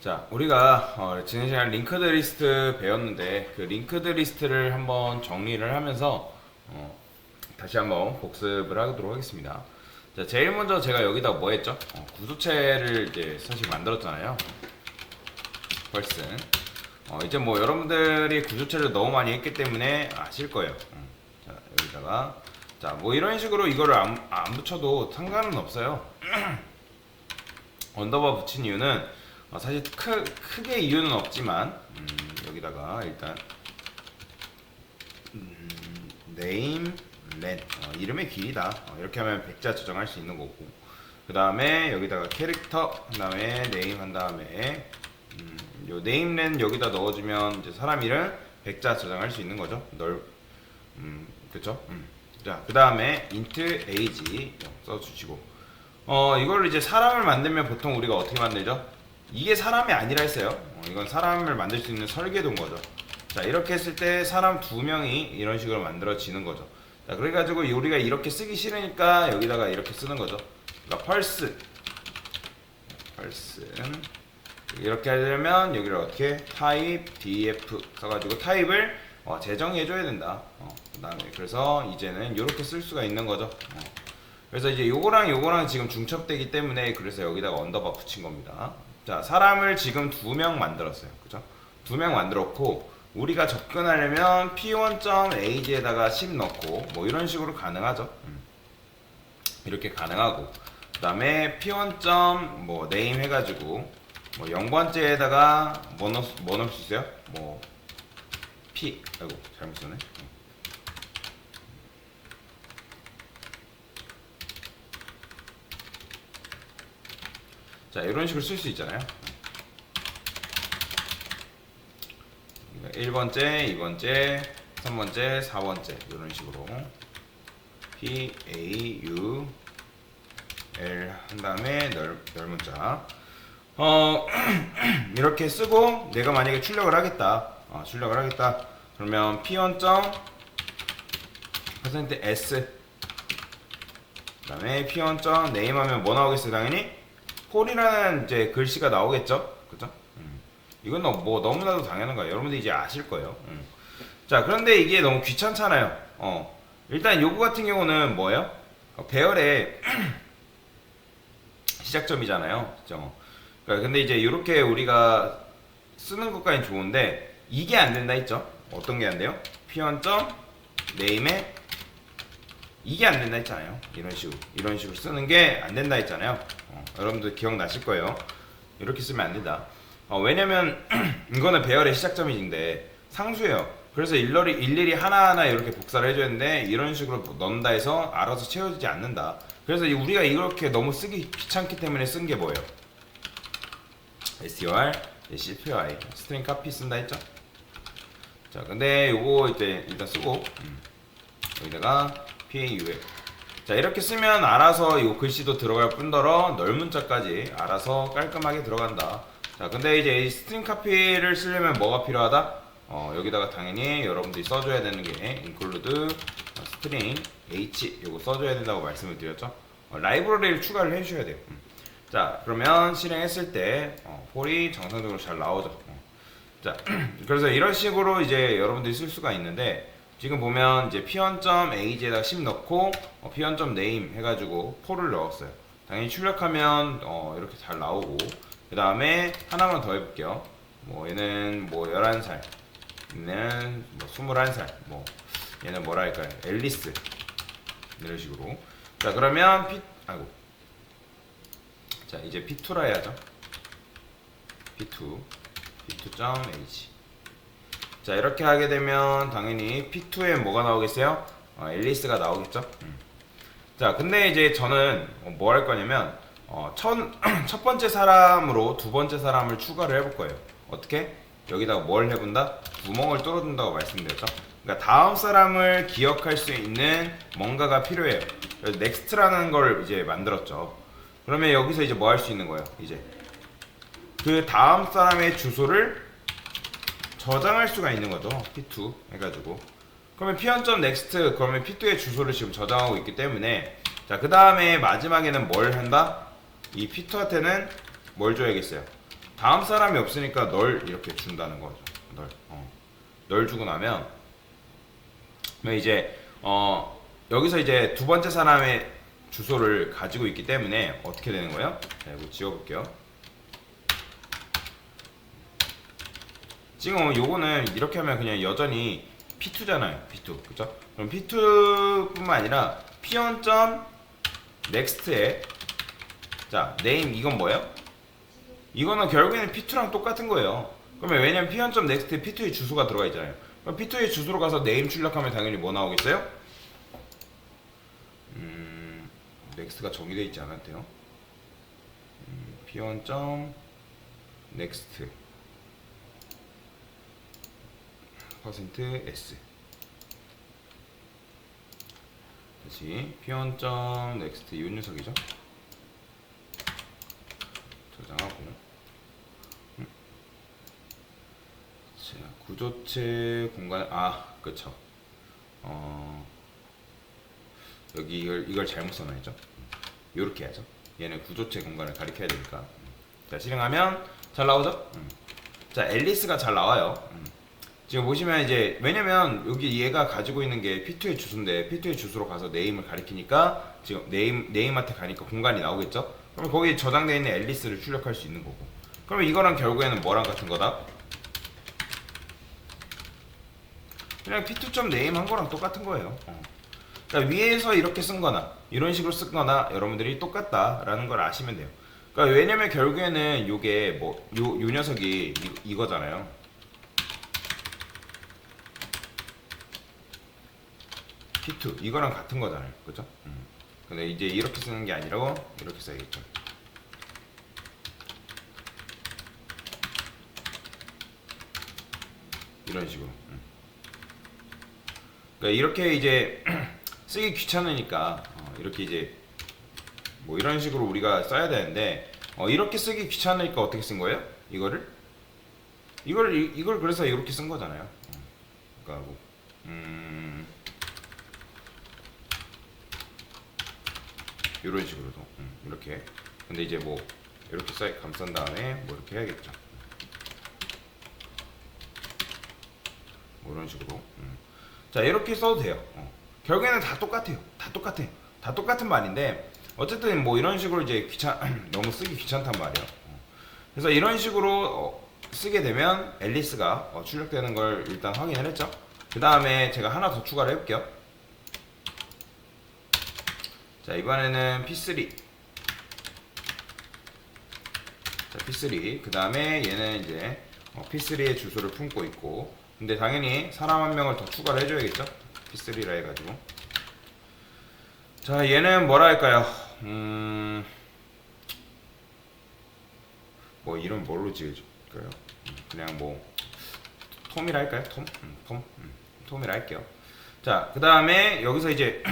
자, 우리가 지난 시간 링크드 리스트 배웠는데 그 링크드 리스트를 한번 정리를 하면서 다시 한번 복습을 하도록 하겠습니다. 자, 제일 먼저 제가 여기다 뭐 했죠? 구조체를 이제 사실 만들었잖아요. 벌써 이제 뭐 여러분들이 구조체를 너무 많이 했기 때문에 아실 거예요. 자, 여기다가 자, 뭐 이런 식으로 이거를 안 붙여도 상관은 없어요. 언더바 붙인 이유는 사실 크게 이유는 없지만 여기다가 일단 name len 이름의 길이다 이렇게 하면 백자 저장할 수 있는 거고, 그 다음에 여기다가 캐릭터 그 다음에 name 한 다음에 요 name len 여기다 넣어주면 이제 사람 이름 백자 저장할 수 있는 거죠. 그쵸? 자, 그 다음에 int age 써주시고, 이걸 이제 사람을 만들면 보통 우리가 어떻게 만들죠? 이게 사람이 아니라 했어요. 이건 사람을 만들 수 있는 설계도인 거죠. 자, 이렇게 했을 때 사람 두 명이 이런 식으로 만들어지는 거죠. 자, 그래가지고 우리가 이렇게 쓰기 싫으니까 여기다가 이렇게 쓰는 거죠. 그러니까 펄스 이렇게 하려면 여기를 어떻게 type df 써가지고 타입을 재정해줘야 된다. 그 다음에 그래서 이제는 이렇게 쓸 수가 있는 거죠. 그래서 이제 요거랑 지금 중첩되기 때문에 그래서 여기다가 언더바 붙인 겁니다. 자, 사람을 지금 2명 만들었어요. 그죠? 2명 만들었고, 우리가 접근하려면 p1.age에다가 10 넣고 뭐 이런 식으로 가능하죠. 이렇게 가능하고, 그 다음에 p1. 뭐 name 해가지고 뭐 0번째에다가 뭐 넣을 수 있어요? 뭐 p 아이고 잘못 썼네. 자, 이런 식으로 쓸 수 있잖아요. 1번째, 2번째, 3번째, 4번째 이런 식으로 P, A, U, L 한 다음에 넓은 자 이렇게 쓰고, 내가 만약에 출력을 하겠다 그러면 p1.%s 그 다음에 p1.name 하면 뭐 나오겠어요? 당연히 폴이라는 이제 글씨가 나오겠죠, 그죠? 이건 뭐 너무나도 당연한 거예요. 여러분들 이제 아실 거예요. 자, 그런데 이게 너무 귀찮잖아요. 일단 요거 같은 경우는 뭐예요? 배열의 시작점이잖아요, 그죠? 그러니까 근데 이제 이렇게 우리가 쓰는 것까지는 좋은데 이게 안 된다 했죠? 어떤 게 안 돼요? p1.name에 이게 안 된다 했잖아요. 이런 식으로 쓰는 게 안 된다 했잖아요. 여러분들 기억나실 거예요. 이렇게 쓰면 안 된다. 왜냐면 이거는 배열의 시작점인데 상수예요. 그래서 일일이 하나하나 이렇게 복사를 해줘야 되는데 이런 식으로 넣는다 해서 알아서 채워지지 않는다. 그래서 우리가 이렇게 너무 쓰기 귀찮기 때문에 쓴 게 뭐예요? STR, CPI, 스트링 카피 쓴다 했죠? 자, 근데 요거 이제 일단 쓰고 여기다가 PAUL. 자, 이렇게 쓰면 알아서 이 글씨도 들어갈 뿐더러 넓은 자까지 알아서 깔끔하게 들어간다. 자, 근데 이제 이 스트링 카피를 쓰려면 뭐가 필요하다? 여기다가 당연히 여러분들이 써줘야 되는 게 include string h 요거 써줘야 된다고 말씀을 드렸죠. 라이브러리를 추가를 해주셔야 돼요. 자, 그러면 실행했을 때 폴이 정상적으로 잘 나오죠. 자, 그래서 이런 식으로 이제 여러분들이 쓸 수가 있는데, 지금 보면 이제 p1.age에다가 10 넣고 p1.name 해가지고 폴을 넣었어요. 당연히 출력하면 이렇게 잘 나오고, 그 다음에 하나만 더 해볼게요. 뭐 얘는 뭐 11살, 얘는 뭐 21살, 뭐 얘는 뭐라 할까요? 앨리스 이런 식으로. 자, 그러면 자, 이제 p2라 해야죠. p2.h. 자, 이렇게 하게 되면 당연히 P2에 뭐가 나오겠어요? 앨리스가 나오겠죠? 자, 근데 이제 저는 뭐 할 거냐면 첫 번째 사람으로 두 번째 사람을 추가를 해볼 거예요. 어떻게? 여기다가 뭘 해본다? 구멍을 뚫어준다고 말씀드렸죠? 그러니까 다음 사람을 기억할 수 있는 뭔가가 필요해요. 그래서 next라는 걸 이제 만들었죠. 그러면 여기서 이제 뭐 할 수 있는 거예요? 이제 그 다음 사람의 주소를 저장할 수가 있는 거죠. p2 해가지고. 그러면 p1.next 그러면 p2의 주소를 지금 저장하고 있기 때문에, 자, 그 다음에 마지막에는 뭘 한다? 이 p2한테는 뭘 줘야겠어요? 다음 사람이 없으니까 널 이렇게 준다는 거죠. 널 주고 나면 이제 여기서 이제 두 번째 사람의 주소를 가지고 있기 때문에 어떻게 되는 거예요? 자, 이거 지워볼게요. 지금 요거는 이렇게 하면 그냥 여전히 p2잖아요. p2 그죠? 그럼 p2뿐만 아니라 p1.next에 자 name 이건 뭐예요? 이거는 결국에는 p2랑 똑같은 거예요. 그러면 왜냐면 p1.next에 p2의 주소가 들어가 있잖아요. 그럼 p2의 주소로 가서 name 출력하면 당연히 뭐 나오겠어요? 넥스트가 정의되어 있지 않았대요. p1.next %s 다시 p1.next 이 녀석이죠. 저장하고 자, 구조체 공간 그쵸. 여기 이걸 잘못 써놔야죠. 요렇게 해야죠. 얘는 구조체 공간을 가리켜야 되니까. 자, 실행하면 잘 나오죠? 자, 앨리스가 잘 나와요. 지금 보시면 이제 왜냐면 여기 얘가 가지고 있는 게 p2의 주소인데 p2의 주소로 가서 네임을 가리키니까 지금 네임한테 가니까 공간이 나오겠죠? 그럼 거기에 저장되어 있는 앨리스를 출력할 수 있는 거고. 그러면 이거랑 결국에는 뭐랑 같은 거다? 그냥 p2.name 한 거랑 똑같은 거예요. 그러니까 위에서 이렇게 쓴 거나 이런 식으로 쓴 거나 여러분들이 똑같다라는 걸 아시면 돼요. 그러니까 왜냐면 결국에는 요게 요 녀석이 이거잖아요. p2 이거랑 같은 거잖아요. 그죠? 근데 이제 이렇게 쓰는 게 아니라 이렇게 써야겠죠. 이런 식으로. 그러니까 이렇게 이제 쓰기 귀찮으니까 이렇게 이제 뭐 이런 식으로 우리가 써야 되는데 이렇게 쓰기 귀찮으니까 어떻게 쓴 거예요? 이걸 그래서 이렇게 쓴 거잖아요. 그러니까 뭐, 이런 식으로도 이렇게. 근데 이제 뭐 이렇게 감싼 다음에 뭐 이렇게 해야겠죠. 뭐 이런 식으로. 자, 이렇게 써도 돼요. 결국에는 다 똑같아요. 다 똑같은 말인데 어쨌든 뭐 이런 식으로 이제 너무 쓰기 귀찮단 말이에요. 그래서 이런 식으로 쓰게 되면 앨리스가 출력되는 걸 일단 확인을 했죠. 그 다음에 제가 하나 더 추가를 해볼게요. 자, 이번에는 p3. 자, p3. 그 다음에 얘는 이제 p3의 주소를 품고 있고, 근데 당연히 사람 한 명을 더 추가를 해줘야겠죠. p3라 해가지고. 자, 얘는 뭐라 할까요? 뭐 이름 뭘로 지을까요? 그냥 뭐 톰이라 할까요? 톰이라 할게요. 자, 그 다음에 여기서 이제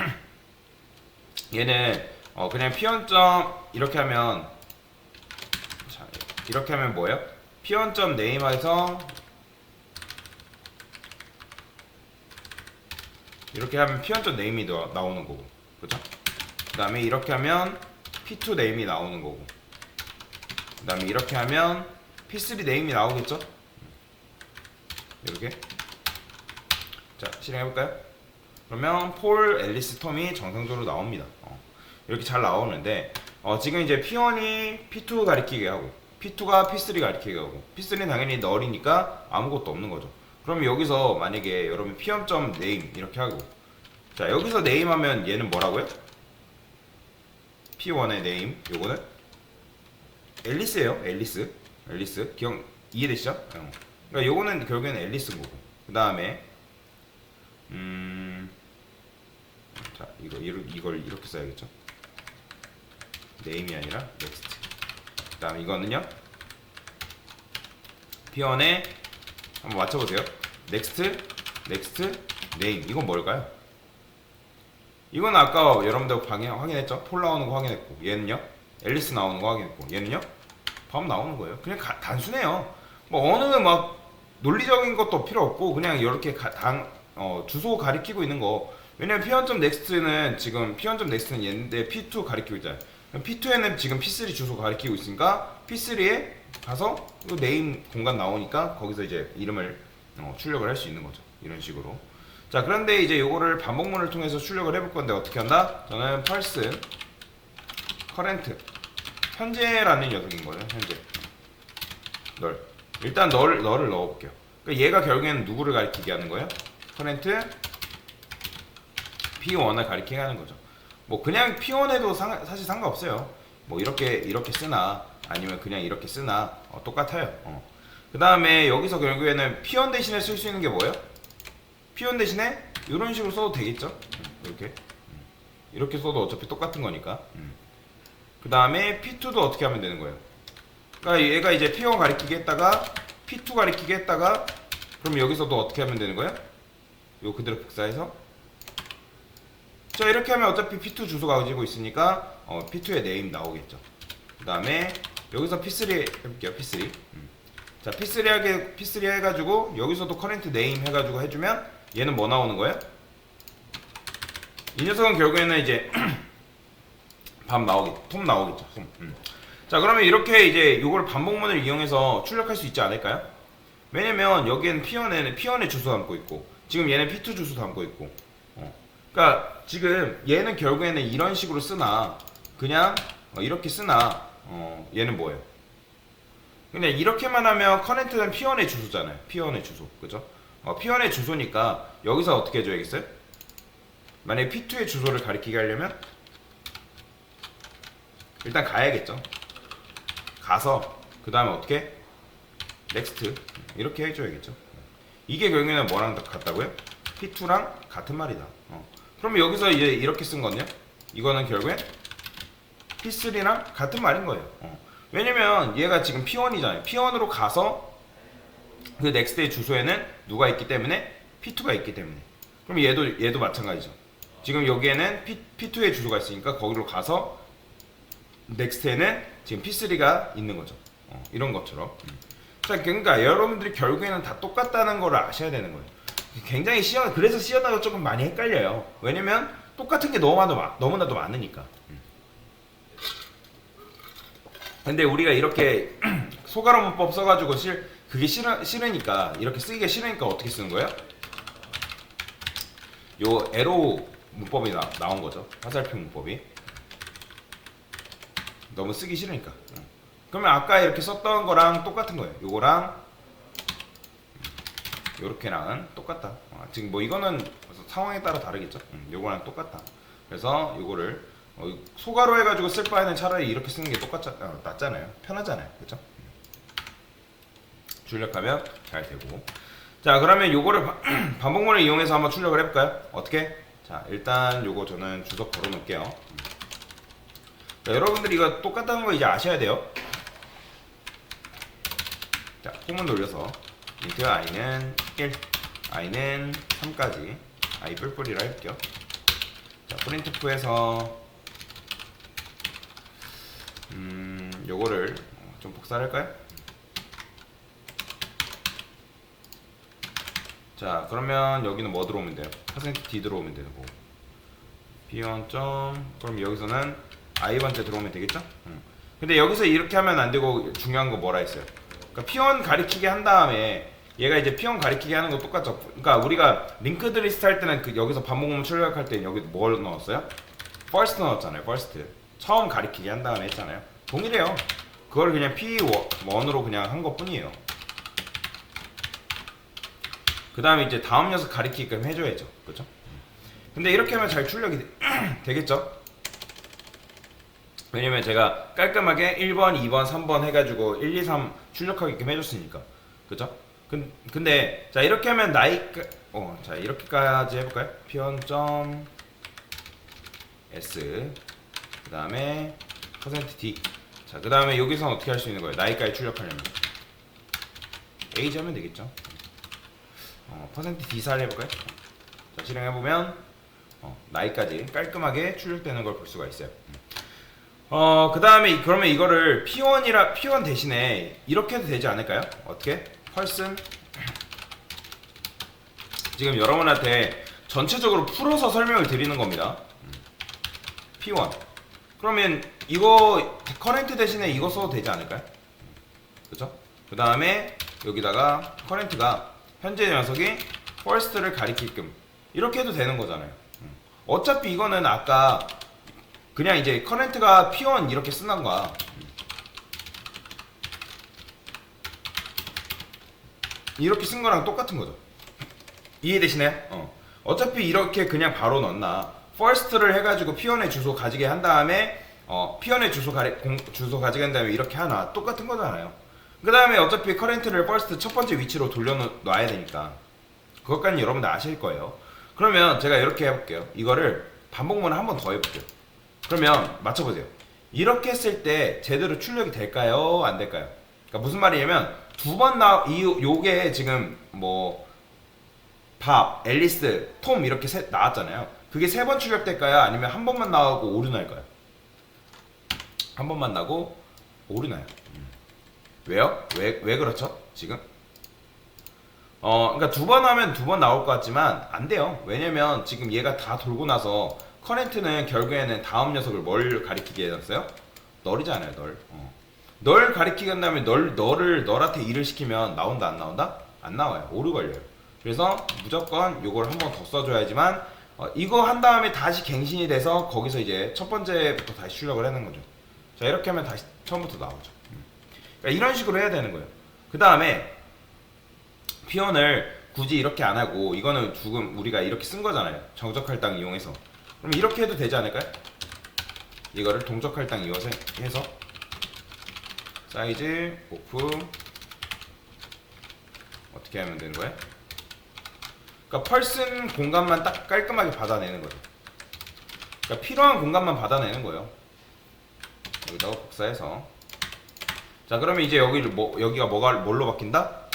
얘는 그냥 p1. 이렇게 하면, 자, 이렇게 하면 뭐예요? p1.name에서 이렇게 하면 p1.name이 나오는 거고, 그죠? 그 다음에 이렇게 하면 p2name이 나오는 거고, 그 다음에 이렇게 하면 p3name이 나오겠죠? 이렇게. 자, 실행해볼까요? 그러면 폴, 앨리스, 톰이 정상적으로 나옵니다. 이렇게 잘 나오는데 지금 이제 p1이 p2 가리키게 하고 p2가 p3 가리키게 하고 p3는 당연히 널이니까 아무것도 없는 거죠. 그럼 여기서 만약에 여러분 p1.name 이렇게 하고, 자, 여기서 name 하면 얘는 뭐라고요? p1의 name, 요거는 앨리스예요. 앨리스 이해되시죠? 그러니까 요거는 결국에는 앨리스인 거고, 그 다음에 자, 이걸 이렇게 써야겠죠. name이 아니라 next. 그 다음에 이거는요, p1에 한번 맞춰보세요. next, name. 이건 뭘까요? 이건 아까 여러분들 확인했죠? 폴 나오는 거 확인했고, 얘는요, 앨리스 나오는 거 확인했고, 얘는요, 밥 나오는 거예요. 그냥 단순해요. 뭐 어느 막 논리적인 것도 필요 없고, 그냥 이렇게 주소 가리키고 있는 거. 왜냐면 p1.next는 지금 p1.next는 얘인데 p2 가리키고 있잖아요. p2에는 지금 p3 주소 가리키고 있으니까 p3에 가서 이 네임 공간 나오니까 거기서 이제 이름을 출력을 할 수 있는 거죠. 이런 식으로. 자, 그런데 이제 요거를 반복문을 통해서 출력을 해볼 건데 어떻게 한다? 저는 펄스 커렌트 현재라는 녀석인 거예요. 현재 널 일단 너를 넣어볼게요. 그러니까 얘가 결국에는 누구를 가리키게 하는 거예요? 커렌트 P1을 가리키게 하는 거죠. 뭐 그냥 P1 해도 사실 상관없어요. 뭐 이렇게 쓰나 아니면 그냥 이렇게 쓰나 똑같아요. 그 다음에 여기서 결국에는 P1 대신에 쓸 수 있는 게 뭐예요? P1 대신에 이런 식으로 써도 되겠죠? 이렇게 써도 어차피 똑같은 거니까. 그 다음에 P2도 어떻게 하면 되는 거예요? 그러니까 얘가 이제 P1 가리키게 했다가 P2 가리키게 했다가 그럼 여기서도 어떻게 하면 되는 거예요? 요 그대로 복사해서 자 이렇게 하면 어차피 P2 주소가 가지고 있으니까 P2의 네임 나오겠죠. 그 다음에 여기서 P3 해볼게요. P3 자 P3 해가지고 여기서도 커렌트 네임 해가지고 해주면 얘는 뭐 나오는 거예요? 이 녀석은 결국에는 이제 톰 나오겠죠. 자 그러면 이렇게 이제 요걸 반복문을 이용해서 출력할 수 있지 않을까요? 왜냐면 여기엔 P1의 주소 담고 있고 지금 얘는 P2 주소 담고 있고 그러니까 지금 얘는 결국에는 이런 식으로 쓰나 그냥 이렇게 쓰나 얘는 뭐예요? 그냥 이렇게만 하면 커렌트는 P1의 주소잖아요. P1의 주소 그죠? P1의 주소니까 여기서 어떻게 해줘야겠어요? 만약에 P2의 주소를 가리키게 하려면 일단 가야겠죠. 가서 그 다음에 어떻게? 넥스트 이렇게 해줘야겠죠. 이게 결국에는 뭐랑 같다고요? P2랑 같은 말이다. 그러면 여기서 이제 이렇게 쓴 거는요? 이거는 결국엔 P3랑 같은 말인 거예요. 왜냐면 얘가 지금 P1이잖아요. P1으로 가서 그 넥스트의 주소에는 누가 있기 때문에 P2가 있기 때문에 그럼 얘도 마찬가지죠. 지금 여기에는 P2의 주소가 있으니까 거기로 가서 넥스트에는 지금 P3가 있는 거죠. 이런 것처럼. 자, 그러니까 여러분들이 결국에는 다 똑같다는 걸 아셔야 되는 거예요. 굉장히 그래서 시연하고 조금 많이 헷갈려요. 왜냐면 똑같은 게 너무나도 많으니까. 근데 우리가 이렇게 소가로 문법 써가지고 그게 싫으니까 이렇게 쓰기가 싫으니까 어떻게 쓰는 거예요? 요 에로 문법이 나온 거죠. 화살표 문법이. 너무 쓰기 싫으니까. 그러면 아까 이렇게 썼던 거랑 똑같은 거예요. 요거랑 요렇게랑 똑같다. 지금 뭐 이거는 상황에 따라 다르겠죠. 요거랑 똑같다. 그래서 요거를 소가로 해가지고 쓸 바에는 차라리 이렇게 쓰는 게 낫잖아요. 편하잖아요. 그렇죠? 출력하면 잘 되고. 자 그러면 요거를 반복문을 이용해서 한번 출력을 해볼까요? 어떻게? 자 일단 요거 저는 주소 걸어 놓을게요. 자, 여러분들이 이거 똑같다는 거 이제 아셔야 돼요. 자 홈을 돌려서 인트 i는 1 i는 3까지 i 뿔뿔이라 할게요. 자 프린트프에서 요거를 좀 복사를 할까요? 자 그러면 여기는 뭐 들어오면 돼요? %d 들어오면 되는 거고 p1. 그럼 여기서는 i번째 들어오면 되겠죠? 근데 여기서 이렇게 하면 안 되고 중요한 거 뭐라 했어요? 그러니까 P1 가리키게 한 다음에 얘가 이제 P1 가리키게 하는 거 똑같죠? 그러니까 우리가 링크드 리스트 할 때는 여기서 반복문 출력할 때 여기 뭘 넣었어요? first 넣었잖아요. first 처음 가리키게 한 다음에 했잖아요. 동일해요. 그걸 그냥 P1으로 그냥 한 것 뿐이에요. 그 다음에 이제 다음 녀석 가리키게끔 해줘야죠. 그렇죠? 근데 이렇게 하면 잘 출력이 되겠죠? 왜냐면 제가 깔끔하게 1번, 2번, 3번 해가지고 1, 2, 3 출력하게끔 해줬으니까. 그죠? 근데 자 이렇게 하면 자 이렇게까지 해볼까요? P1.S 그 다음에 %d 자 그 다음에 여기서는 어떻게 할 수 있는 거예요? 나이까지 출력하려면 age 하면 되겠죠? %d4를 해볼까요? 자 실행해보면 나이까지 깔끔하게 출력되는 걸 볼 수가 있어요. 그 다음에 그러면 이거를 P1 대신에 이렇게 해도 되지 않을까요? 어떻게? person 지금 여러분한테 전체적으로 풀어서 설명을 드리는 겁니다. P1 그러면 이거 커렌트 대신에 이거 써도 되지 않을까요? 그죠? 그 다음에 여기다가 커렌트가 현재 녀석이 first를 가리키게끔 이렇게 해도 되는 거잖아요. 어차피 이거는 아까 그냥 이제 커렌트가 P1 이렇게 쓴단 거야. 이렇게 쓴 거랑 똑같은 거죠. 이해되시나요? 어차피 이렇게 그냥 바로 넣나 first를 해가지고 P1의 주소 가지게 한 다음에 P1의 주소 가지게 한 다음에 이렇게 하나 똑같은 거잖아요. 그 다음에 어차피 커렌트를 first 첫 번째 위치로 돌려놔야 되니까 그것까지는 여러분들 아실 거예요. 그러면 제가 이렇게 해볼게요. 이거를 반복문을 한 번 더 해볼게요. 그러면 맞춰보세요. 이렇게 했을 때 제대로 출력이 될까요? 안 될까요? 그러니까 무슨 말이냐면 요게 지금 뭐 밥, 앨리스, 톰 이렇게 나왔잖아요. 그게 3번 출력될까요? 아니면 한 번만 나오고 오류 날까요? 한 번만 나고 오류 나요. 왜요? 왜 그렇죠? 지금? 그러니까 2번 하면 2번 나올 것 같지만 안 돼요. 왜냐면 지금 얘가 다 돌고 나서 커렌트는 결국에는 다음 녀석을 뭘 가리키게 해놨어요? 널이잖아요, 널. 널 가리키게 한 다음에 널한테 일을 시키면 나온다, 안 나온다? 안 나와요. 오류 걸려요. 그래서 무조건 요걸 한 번 더 써줘야지만 이거 한 다음에 다시 갱신이 돼서 거기서 이제 첫 번째부터 다시 출력을 하는 거죠. 자, 이렇게 하면 다시 처음부터 나오죠. 그러니까 이런 식으로 해야 되는 거예요. 그 다음에 P1을 굳이 이렇게 안 하고 이거는 지금 우리가 이렇게 쓴 거잖아요. 정적 할당 이용해서. 그럼 이렇게 해도 되지 않을까요? 이거를 동적 할당 이용해서 해서 사이즈 오프 어떻게 하면 되는 거예요? 그러니까 펄슨 공간만 딱 깔끔하게 받아내는 거죠. 그러니까 필요한 공간만 받아내는 거예요. 여기다가 복사해서 자, 그러면 이제 여기가 뭘로 바뀐다?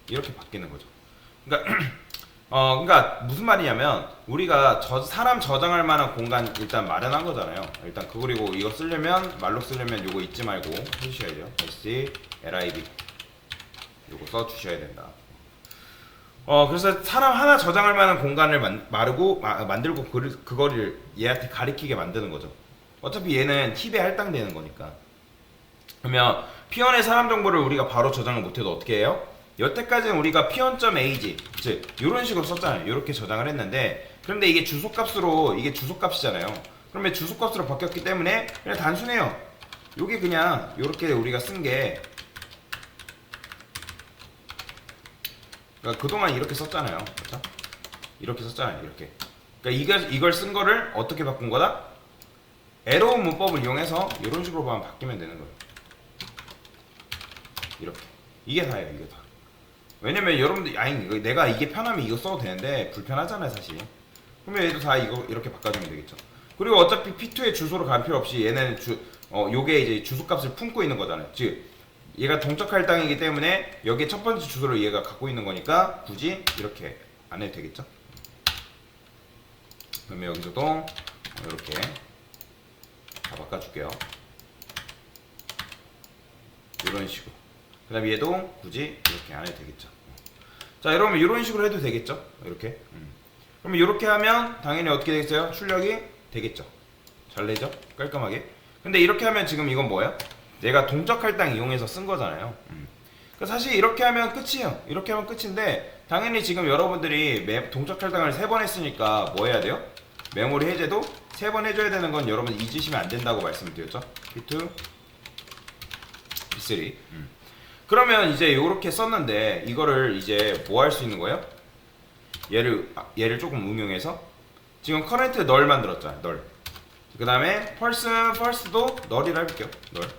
이렇게 바뀌는 거죠. 그러니까 그러니까 무슨 말이냐면 우리가 사람 저장할 만한 공간 일단 마련한 거잖아요. 일단 그리고 이거 쓰려면 말로 쓰려면 요거 잊지 말고 해주셔야 돼요. lib 요거 써주셔야 된다. 그래서 사람 하나 저장할 만한 공간을 만들고 그거를 얘한테 가리키게 만드는 거죠. 어차피 얘는 팁에 할당되는 거니까. 그러면 P1의 사람 정보를 우리가 바로 저장을 못해도 어떻게 해요? 여태까지는 우리가 P1.ag 즉 이런 식으로 썼잖아요. 이렇게 저장을 했는데 그런데 이게 주소값으로 이게 주소값이잖아요. 그러면 주소값으로 바뀌었기 때문에 그냥 단순해요. 요게 그냥 이렇게 우리가 쓴 게 그러니까 그동안 이렇게 썼잖아요. 그렇죠? 이렇게 썼잖아요. 이렇게. 그러니까 이걸 쓴 거를 어떻게 바꾼 거다? 에로우 문법을 이용해서 이런 식으로만 바뀌면 되는 거예요. 이렇게. 이게 다예요. 이게 다. 왜냐면 여러분들 아니 내가 이게 편하면 이거 써도 되는데 불편하잖아요 사실. 그러면 얘도 다 이거 이렇게 바꿔주면 되겠죠. 그리고 어차피 P2의 주소를 갈 필요 없이 얘는 요게 이제 주소값을 품고 있는 거잖아요. 즉 얘가 동적 할당이기 때문에 여기에 첫 번째 주소를 얘가 갖고 있는 거니까 굳이 이렇게 안 해도 되겠죠. 그러면 여기서도 이렇게 다 바꿔줄게요. 이런 식으로. 그 다음에 얘도 굳이 이렇게 안 해도 되겠죠. 자, 여러분 이런 식으로 해도 되겠죠. 이렇게. 그러면 이렇게 하면 당연히 어떻게 되겠어요? 출력이 되겠죠. 잘 내죠? 깔끔하게. 근데 이렇게 하면 지금 이건 뭐야? 내가 동적 할당 이용해서 쓴 거잖아요. 그러니까 사실 이렇게 하면 끝이에요. 이렇게 하면 끝인데 당연히 지금 여러분들이 동적 할당을 3번 했으니까 뭐 해야 돼요? 메모리 해제도 3번 해줘야 되는 건 여러분 잊으시면 안 된다고 말씀드렸죠. P2, P3. 그러면 이제 이렇게 썼는데 이거를 이제 뭐 할 수 있는 거예요? 얘를 조금 응용해서 지금 커렌트 널 만들었잖아요. 널. 그 다음에 first도 널이라 해볼게요. 널.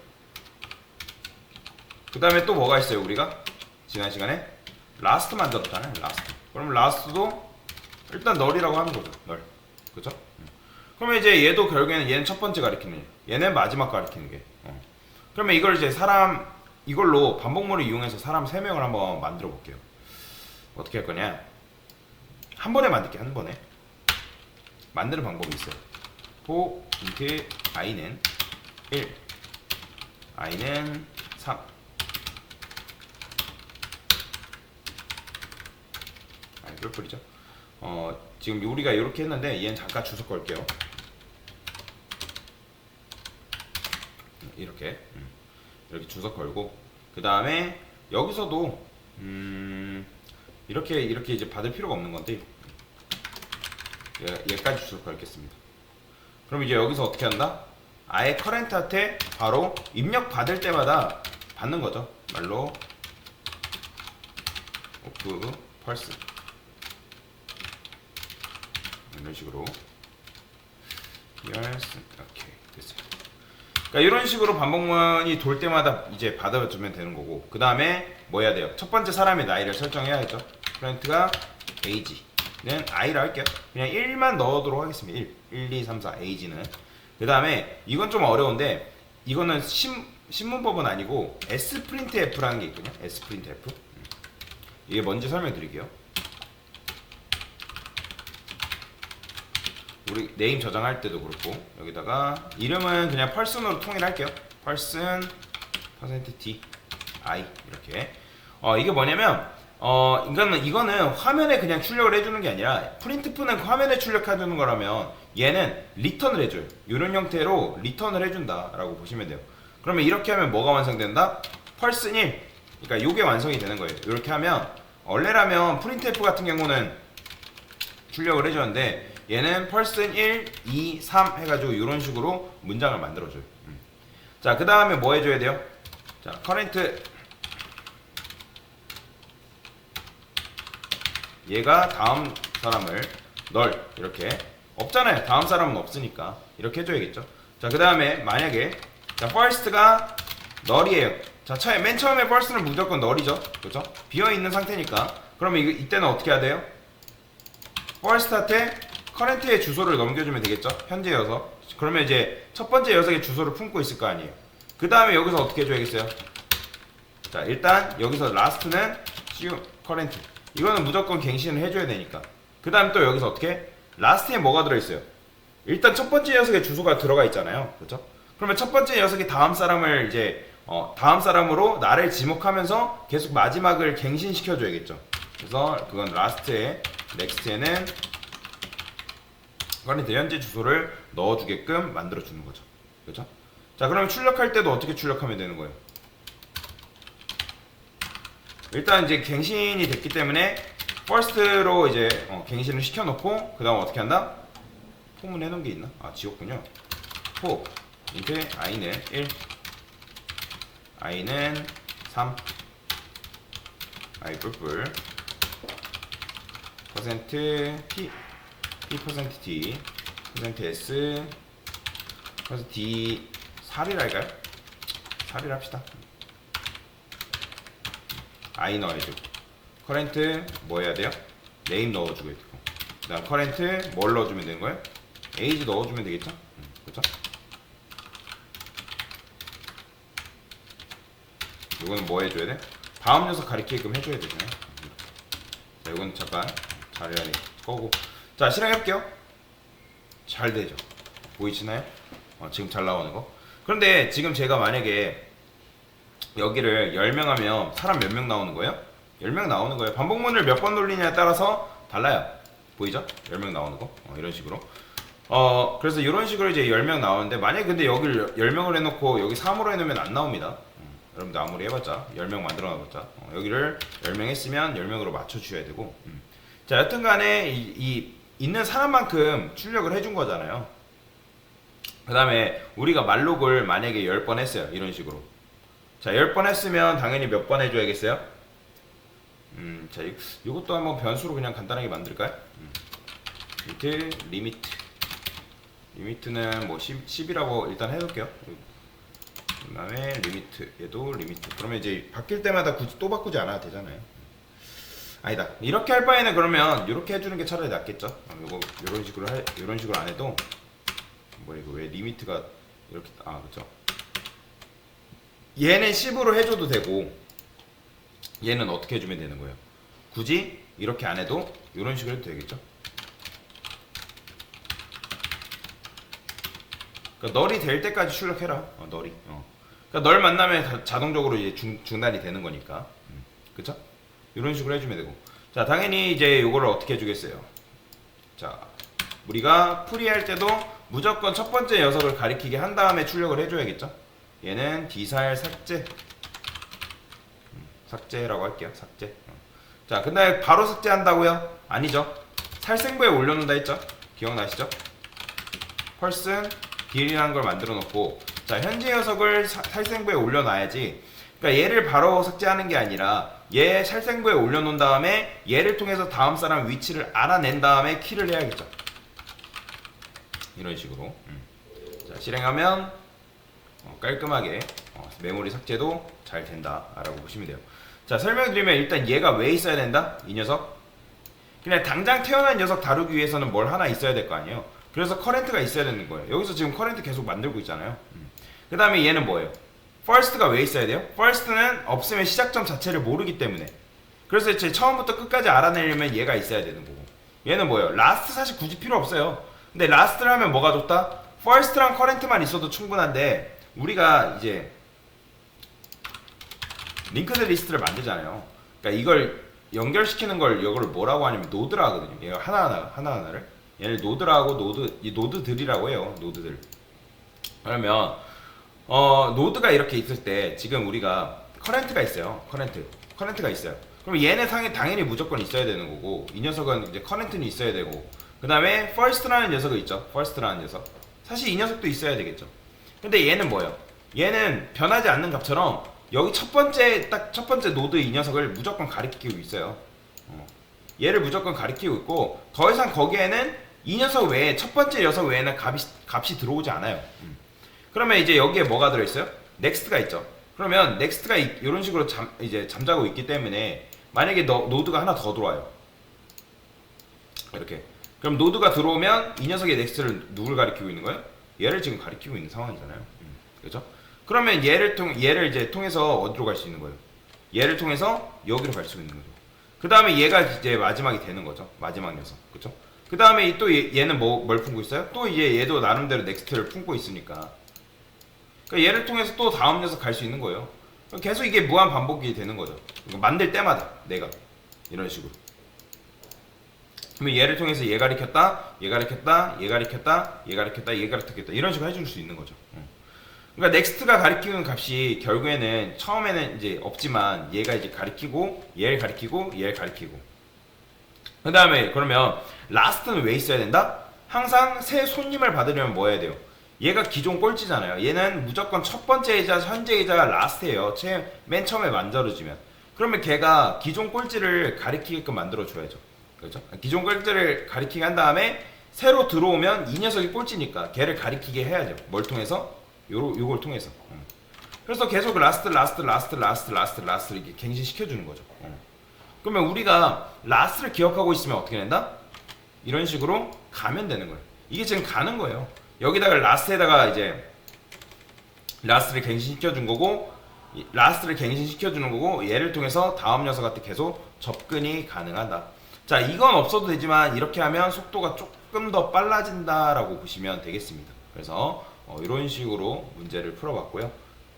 그 다음에 또 뭐가 있어요? 우리가 지난 시간에 last 만들었잖아요. last. 그럼 last도 일단 널이라고 하는 거죠. 널. 그죠? 그러면 이제 얘도 결국에는 얘는 첫 번째 가리키는 얘는 마지막 가리키는 게. 그러면 이걸 이제 이걸로 반복문을 이용해서 사람 3명을 한번 만들어 볼게요. 어떻게 할 거냐? 한 번에 만들게. 한 번에 만드는 방법이 있어요. for int i는 1 i는 3 몇 불이죠? 지금 우리가 이렇게 했는데 얘는 잠깐 주소 걸게요. 이렇게 주소 걸고 그 다음에 여기서도 이렇게 이제 받을 필요가 없는 건데 얘까지 주소 걸겠습니다. 그럼 이제 여기서 어떻게 한다? 아예 커렌트한테 바로 입력 받을 때마다 받는 거죠. 말로 오프 펄스 이런 식으로 이렇게 됐어요. 그러니까 이런 식으로 반복문이 돌 때마다 이제 받아주면 되는 거고, 그 다음에 뭐 해야 돼요? 첫 번째 사람의 나이를 설정해야겠죠. 커렌트가 age는 i로 할게요. 그냥 1만 넣어도록 하겠습니다. 1, 2, 3, 4 age는. 그 다음에 이건 좀 어려운데 이거는 신문법은 아니고 sprintf라는 게 있거든요. sprintf. 이게 뭔지 설명드릴게요. 우리 네임 저장할 때도 그렇고 여기다가 이름은 그냥 펄슨으로 통일할게요. 펄슨 %t i 이렇게. 이게 뭐냐면 이거는 화면에 그냥 출력을 해주는 게 아니라 프린트프는 화면에 출력해주는 거라면 얘는 리턴을 해줘요. 이런 형태로 리턴을 해준다라고 보시면 돼요. 그러면 이렇게 하면 뭐가 완성된다? 펄슨 1. 그러니까 이게 완성이 되는 거예요. 이렇게 하면 원래라면 프린트f 같은 경우는 출력을 해주는데 얘는 펄슨 1, 2, 3 해가지고 이런 식으로 문장을 만들어줘요. 자, 그 다음에 뭐 해줘야 돼요? 자, 커렌트 얘가 다음 사람을 널 이렇게 없잖아요. 다음 사람은 없으니까 이렇게 해줘야겠죠. 자, 그 다음에 만약에 자, first가 널이에요. 자, 맨 처음에 first는 무조건 널이죠. 그죠? 비어있는 상태니까. 그러면 이때는 어떻게 해야 돼요? first한테 커렌트의 주소를 넘겨주면 되겠죠? 현재여서. 그러면 이제 첫 번째 녀석의 주소를 품고 있을 거 아니에요. 그 다음에 여기서 어떻게 해줘야겠어요? 자, 일단 여기서 last는 current. 이거는 무조건 갱신을 해줘야 되니까. 그 다음 또 여기서 어떻게? last에 뭐가 들어있어요? 일단 첫 번째 녀석의 주소가 들어가 있잖아요. 그렇죠? 그러면 첫 번째 녀석이 다음 사람을 이제 다음 사람으로 나를 지목하면서 계속 마지막을 갱신시켜줘야겠죠. 그래서 그건 last에 next에는 커렌트 현재 주소를 넣어주게끔 만들어주는 거죠. 그렇죠? 자, 그러면 출력할 때도 어떻게 출력하면 되는 거예요? 일단 이제 갱신이 됐기 때문에 first로 이제 갱신을 시켜놓고 그 다음 어떻게 한다? 폼은 해놓은 게 있나? 아, 지웠군요. 포 인트 i는 1 i는 3 i 뿔뿔 %t %t %s %d 4를 할까요? 4를 합시다. i 넣어야죠. 커렌트 뭐 해야 돼요? 네임 넣어주고 있고, 그 다음 커렌트 뭘 넣어주면 되는 거예요? age 넣어주면 되겠죠? 그렇죠? 이거는 뭐 해줘야 돼? 다음 녀석 가리키게끔 해줘야 되잖아요. 자, 이건 잠깐 자리를 꺼고, 자, 실행해볼게요. 잘 되죠? 보이시나요? 지금 잘 나오는 거. 그런데 지금 제가 만약에 여기를 10명 하면 사람 몇 명 나오는 거예요? 10명 나오는 거예요. 반복문을 몇 번 돌리냐에 따라서 달라요. 보이죠? 10명 나오는 거. 이런 식으로. 그래서 이런 식으로 이제 10명 나오는데, 만약에 근데 여기를 10명을 해놓고 여기 3으로 해놓으면 안 나옵니다. 여러분들 아무리 해봤자 10명 만들어 놔봤자 여기를 10명 했으면 10명으로 맞춰주셔야 되고. 자, 여튼 간에 있는 사람만큼 출력을 해준 거잖아요. 그 다음에 우리가 말록을 만약에 10번 했어요. 이런 식으로. 자, 10번 했으면 당연히 몇 번 해줘야겠어요? 자, 이것도 한번 변수로 그냥 간단하게 만들까요? 리미트, 리미트는 뭐 10이라고 일단 해놓을게요. 그 다음에 리미트, 얘도 리미트. 그러면 이제 바뀔 때마다 굳이 또 바꾸지 않아도 되잖아요. 아니다. 이렇게 할 바에는 그러면 이렇게 해주는 게 차라리 낫겠죠? 요거 이런 식으로 안 해도 뭐 이거 왜 리미트가 이렇게, 그쵸? 얘는 10으로 해줘도 되고 얘는 어떻게 해주면 되는 거예요? 굳이 이렇게 안 해도 이런 식으로 해도 되겠죠? 그러니까 널이 될 때까지 출력해라. 널이. 그러니까 널 만나면 자동적으로 이제 중단이 되는 거니까. 그쵸? 이런 식으로 해주면 되고. 자, 당연히 이제 이거를 어떻게 해주겠어요? 자, 우리가 프리할 때도 무조건 첫 번째 녀석을 가리키게 한 다음에 출력을 해줘야겠죠? 얘는 디살 삭제 삭제라고 할게요. 삭제. 자, 근데 바로 삭제한다고요? 아니죠. 살생부에 올려놓는다 했죠? 기억나시죠? 펄슨 딜이라는 걸 만들어 놓고, 자, 현재 녀석을 살생부에 올려놔야지. 그러니까 얘를 바로 삭제하는 게 아니라 얘 살생부에 올려놓은 다음에 얘를 통해서 다음 사람 위치를 알아낸 다음에 킬을 해야겠죠. 이런 식으로. 자, 실행하면 깔끔하게 메모리 삭제도 잘 된다라고 보시면 돼요. 자, 설명드리면 일단 얘가 왜 있어야 된다? 이 녀석. 그냥 당장 태어난 녀석 다루기 위해서는 뭘 하나 있어야 될 거 아니에요. 그래서 커렌트가 있어야 되는 거예요. 여기서 지금 커렌트 계속 만들고 있잖아요. 그 다음에 얘는 뭐예요? first가 왜 있어야 돼요? first는 없으면 시작점 자체를 모르기 때문에. 그래서 이제 처음부터 끝까지 알아내려면 얘가 있어야 되는 거고. 얘는 뭐예요? last 사실 굳이 필요 없어요. 근데 last를 하면 뭐가 좋다? first랑 current만 있어도 충분한데, 우리가 이제 링크드 리스트를 만들잖아요. 그러니까 이걸 연결시키는 걸 이걸 뭐라고 하냐면 노드라 하거든요. 얘가 하나하나를 얘를 노드라고 이 노드들이라고 해요. 노드들. 그러면 노드가 이렇게 있을 때 지금 우리가 커렌트가 있어요. 커렌트가 있어요. 그럼 얘는 당연히 무조건 있어야 되는 거고, 이 녀석은 이제 커렌트는 있어야 되고, 그 다음에 first라는 녀석이 있죠. first라는 녀석. 사실 이 녀석도 있어야 되겠죠. 근데 얘는 뭐예요? 얘는 변하지 않는 값처럼 여기 첫 번째 노드 이 녀석을 무조건 가리키고 있어요. 얘를 무조건 가리키고 있고, 더 이상 거기에는 이 녀석 외에 첫 번째 녀석 외에는 값이 들어오지 않아요. 그러면 이제 여기에 뭐가 들어있어요? 넥스트가 있죠. 그러면 넥스트가 이런 식으로 이제 잠자고 있기 때문에 만약에 노드가 하나 더 들어와요. 이렇게. 그럼 노드가 들어오면 이 녀석의 넥스트를 누굴 가리키고 있는 거예요? 얘를 지금 가리키고 있는 상황이잖아요. 그렇죠? 그러면 얘를 이제 통해서 어디로 갈 수 있는 거예요? 얘를 통해서 여기로 갈 수 있는 거죠. 그 다음에 얘가 이제 마지막이 되는 거죠. 마지막 녀석. 그렇죠? 그 다음에 또 얘는 뭘 품고 있어요? 또 이제 얘도 나름대로 넥스트를 품고 있으니까. 그러니까 얘를 통해서 또 다음 녀석 갈 수 있는 거예요. 계속 이게 무한 반복이 되는 거죠. 만들 때마다 내가 이런 식으로. 그러면 얘를 통해서 얘 가리켰다, 얘 가리켰다, 얘 가리켰다, 얘 가리켰다, 얘 가리켰다, 이런 식으로 해줄 수 있는 거죠. 그러니까 넥스트가 가리키는 값이 결국에는 처음에는 이제 없지만 얘가 이제 가리키고 얘를 가리키고 얘를 가리키고. 그 다음에 그러면 라스트는 왜 있어야 된다? 항상 새 손님을 받으려면 뭐 해야 돼요? 얘가 기존 꼴찌잖아요. 얘는 무조건 첫 번째이자 현재이자 라스트예요. 맨 처음에 만들어지면. 그러면 걔가 기존 꼴찌를 가리키게끔 만들어줘야죠. 그렇죠? 기존 꼴찌를 가리키게 한 다음에 새로 들어오면 이 녀석이 꼴찌니까 걔를 가리키게 해야죠. 뭘 통해서? 요걸 통해서. 그래서 계속 라스트 이렇게 갱신시켜주는 거죠. 그러면 우리가 라스트를 기억하고 있으면 어떻게 된다? 이런 식으로 가면 되는 거예요. 이게 지금 가는 거예요. 여기다가 라스트에다가 이제 라스트를 갱신시켜준 거고, 라스트를 갱신시켜주는 거고, 얘를 통해서 다음 녀석한테 계속 접근이 가능하다. 자, 이건 없어도 되지만 이렇게 하면 속도가 조금 더 빨라진다라고 보시면 되겠습니다. 그래서 이런 식으로 문제를 풀어봤고요.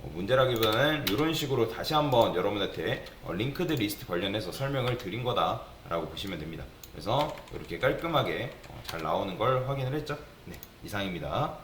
문제라기보다는 이런 식으로 다시 한번 여러분한테 링크드 리스트 관련해서 설명을 드린 거다라고 보시면 됩니다. 그래서 이렇게 깔끔하게 잘 나오는 걸 확인을 했죠. 네, 이상입니다.